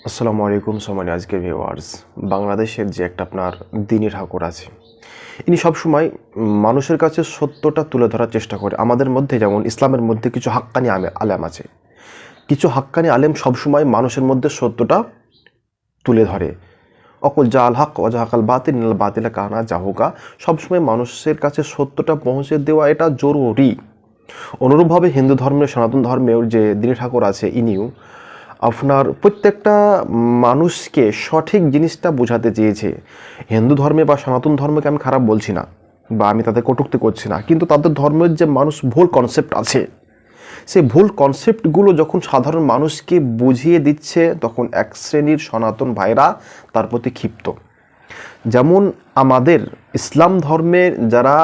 আসসালামু আলাইকুম সম্মানিত আজকের ভিউয়ার্স। বাংলাদেশের যে একটা আপনার দ্বীনি ঠাকুর আছে, ইনি সবসময় মানুষের কাছে সত্যটা তুলে ধরার চেষ্টা করে। আমাদের মধ্যে যেমন ইসলামের মধ্যে কিছু হাক্কানি আলেম আছে, কিছু হাক্কানি আলেম সবসময় মানুষের মধ্যে সত্যটা তুলে ধরে। অকুল জাল হক ওয়াজাহাকাল বাতিল ইন্নাল বাতিলা কানা জাহুকা, সবসময় মানুষের কাছে সত্যটা পৌঁছে দেওয়া এটা জরুরি। অনুরূপভাবে হিন্দু ধর্মের, সনাতন ধর্মের যে দ্বীনি ঠাকুর আছে, ইনিও আপনার প্রত্যেকটা মানুষকে সঠিক জিনিসটা বোঝাতে চেয়েছে। হিন্দু ধর্মে বা সনাতন ধর্মকে আমি খারাপ বলছি না, বা আমি তাদের কটূক্তি করছি না, কিন্তু তাদের ধর্মের যে মানুষ ভুল কনসেপ্ট আছে, সেই ভুল কনসেপ্টগুলো যখন সাধারণ মানুষকে বুঝিয়ে দিচ্ছে, তখন এক শ্রেণীর সনাতন ভাইরা তার প্রতি ক্ষিপ্ত। যেমন আমাদের ইসলাম ধর্মের যারা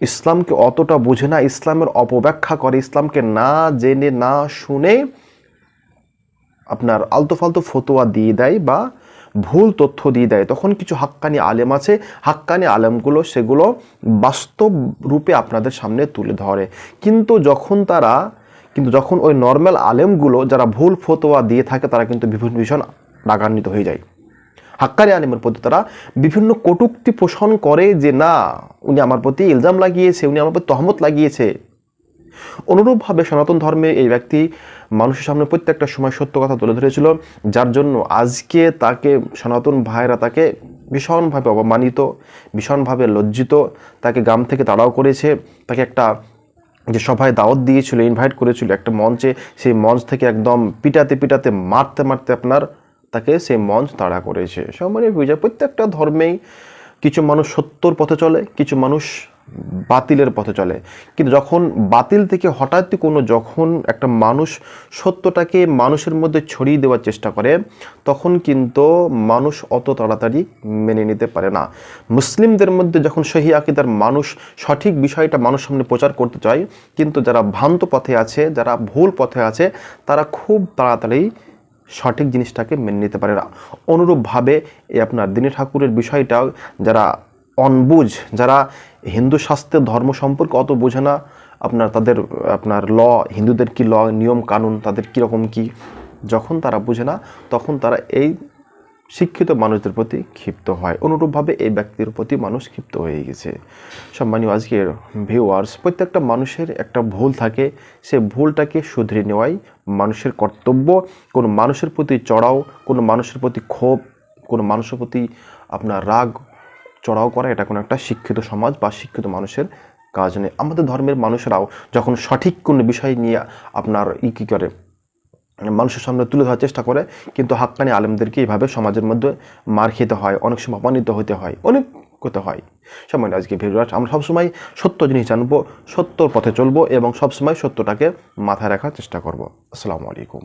ইসলামকে অতটা বোঝে না, ইসলামের অপব্যাখ্যা করে, ইসলামকে না জেনে না শুনে আপনার আলতু ফালতু ফতোয়া দিয়ে দেয় বা ভুল তথ্য দিয়ে দেয়, তখন কিছু হাক্কানি আলেম আছে, হাক্কানি আলেমগুলো সেগুলো বাস্তব রূপে আপনাদের সামনে তুলে ধরে। কিন্তু যখন ওই নর্মাল আলেমগুলো যারা ভুল ফতোয়া দিয়ে থাকে, তারা কিন্তু ভীষণ রাগান্বিত হয়ে যায়। হাক্কানি আলেমের প্রতি তারা বিভিন্ন কটূক্তি পোষণ করে যে না, উনি আমার প্রতি ইলজাম লাগিয়েছে, উনি আমার প্রতি তহমত লাগিয়েছে। অনুরূপভাবে সনাতন ধর্মে এই ব্যক্তি মানুষের সামনে প্রত্যেকটা সময় সত্য কথা তুলে ধরেছিল, যার জন্য আজকে তাকে সনাতন ভাইরা তাকে ভীষণভাবে অপমানিত, ভীষণভাবে লজ্জিত, তাকে গ্রাম থেকে তাড়াও করেছে। তাকে একটা যে সভায় দাওয়াত দিয়েছিল, ইনভাইট করেছিল একটা মঞ্চে, সেই মঞ্চ থেকে একদম পিটাতে মারতে আপনার তাকে সেই মঞ্চ তাড়া করেছে। সম্মানীয় বিজয়, প্রত্যেকটা ধর্মেই কিছু মানুষ সত্যর পথে চলে, কিছু মানুষ বাতিলের পথে চলে। কিন্তু যখন বাতিল থেকে হঠাৎই যখন একটা মানুষ সত্যটাকে মানুষের মধ্যে ছড়িয়ে দেওয়ার চেষ্টা করে, তখন কিন্তু মানুষ অত তাড়াতাড়ি মেনে নিতে পারে না। মুসলিমদের মধ্যে যখন সহি আকীদার মানুষ সঠিক বিষয়টা মানুষ সামনে প্রচার করতে চায়, কিন্তু যারা ভ্রান্ত পথে আছে, যারা ভুল পথে আছে, তারা খুব তাড়াতাড়ি সঠিক জিনিসটাকে মেনে নিতে পারে না। অনুরূপভাবে এই আপনার দ্বীনি ঠাকুরের বিষয়টাও যারা অনবুঝ, যারা হিন্দু শাস্ত্রের ধর্ম সম্পর্কে অত বোঝে না, আপনার হিন্দুদের কি নিয়ম কানুন, তাদের কীরকম কি, যখন তারা বোঝে না, তখন তারা এই শিক্ষিত মানুষদের প্রতি ক্ষিপ্ত হয়। অনুরূপভাবে এই ব্যক্তির প্রতি মানুষ ক্ষিপ্ত হয়ে গেছে। সম্মানীয় আজকের ভিউয়ার্স, প্রত্যেকটা মানুষের একটা ভুল থাকে, সে ভুলটাকে শুধরে নেওয়াই মানুষের কর্তব্য। কোনো মানুষের প্রতি চড়াও, কোনো মানুষের প্রতি ক্ষোভ, কোনো মানুষের প্রতি আপনার রাগ চড়াও করা, এটা কোনো একটা শিক্ষিত সমাজ বা শিক্ষিত মানুষের কাজ নেই। আমাদের ধর্মের মানুষেরাও যখন সঠিক কোনো বিষয় নিয়ে আপনার কী করে মানুষের সামনে তুলে ধরার চেষ্টা করে, কিন্তু হাক্কানি আলেমদেরকে এইভাবে সমাজের মধ্যে মার খেতে হয়, অনেক সময় অপমানিত হতে হয়, অনেক করতে হয়। সময় আজকে ভিডিও আমরা সবসময় সত্য জিনিস জানবো, সত্যর পথে চলবো এবং সবসময় সত্যটাকে মাথায় রাখার চেষ্টা করব। আসসালামু আলাইকুম।